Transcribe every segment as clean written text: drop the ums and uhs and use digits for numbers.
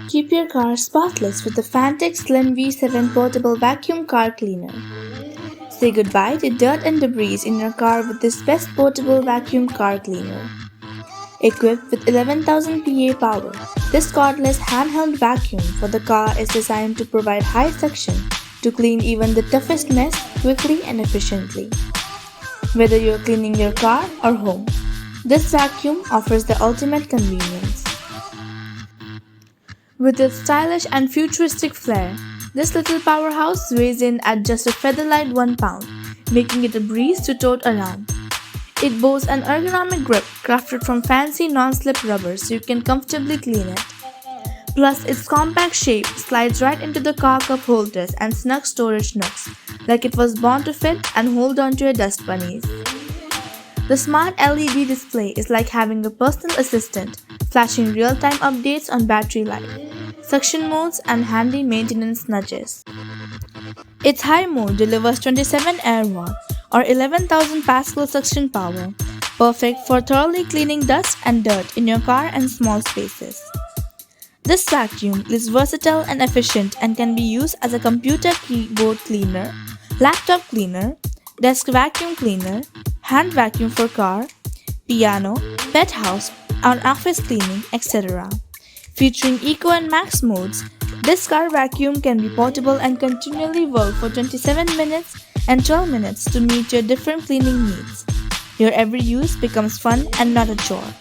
Keep your car spotless with the Fanttik Slim V7 portable vacuum car cleaner. Say goodbye to dirt and debris in your car with this best portable vacuum car cleaner. Equipped with 11,000 PA power, this cordless handheld vacuum for the car is designed to provide high suction to clean even the toughest mess quickly and efficiently. Whether you're cleaning your car or home, this vacuum offers the ultimate convenience. With its stylish and futuristic flair, this little powerhouse weighs in at just a featherlight 1 pound, making it a breeze to tote around. It boasts an ergonomic grip crafted from fancy non-slip rubber so you can comfortably clean it. Plus, its compact shape slides right into the car cup holders and snug storage nooks, like it was born to fit and hold on to your dust bunnies. The smart LED display is like having a personal assistant, flashing real-time updates on battery life, suction modes, and handy maintenance nudges. Its high mode delivers 27 air watt or 11,000 Pascal suction power, perfect for thoroughly cleaning dust and dirt in your car and small spaces. This vacuum is versatile and efficient and can be used as a computer keyboard cleaner, laptop cleaner, desk vacuum cleaner, hand vacuum for car, piano, pet house, or office cleaning, etc. Featuring Eco and Max modes, this car vacuum can be portable and continually work for 27 minutes and 12 minutes to meet your different cleaning needs. Your every use becomes fun and not a chore.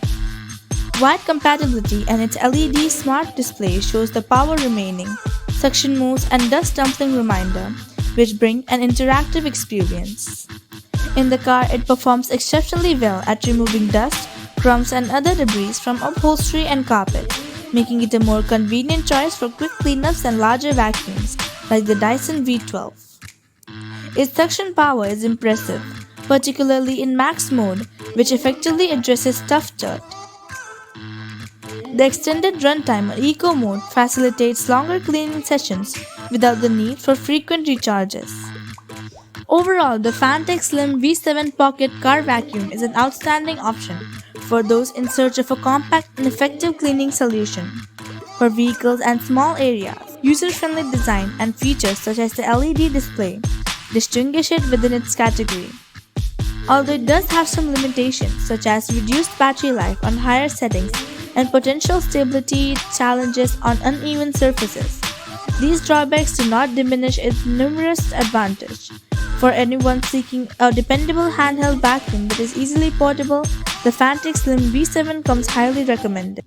Wide compatibility and its LED smart display shows the power remaining, suction modes, and dust dumping reminder, which bring an interactive experience. In the car, it performs exceptionally well at removing dust, crumbs, and other debris from upholstery and carpet, making it a more convenient choice for quick cleanups and larger vacuums like the Dyson V12. Its suction power is impressive, particularly in max mode, which effectively addresses tough dirt. The extended runtime on Eco mode facilitates longer cleaning sessions without the need for frequent recharges. Overall, the Fanttik Slim V7 Pocket Car Vacuum is an outstanding option for those in search of a compact and effective cleaning solution. For vehicles and small areas, user-friendly design and features such as the LED display distinguish it within its category. Although it does have some limitations such as reduced battery life on higher settings and potential stability challenges on uneven surfaces, these drawbacks do not diminish its numerous advantages. For anyone seeking a dependable handheld vacuum that is easily portable, the Fanttik Slim V7 comes highly recommended.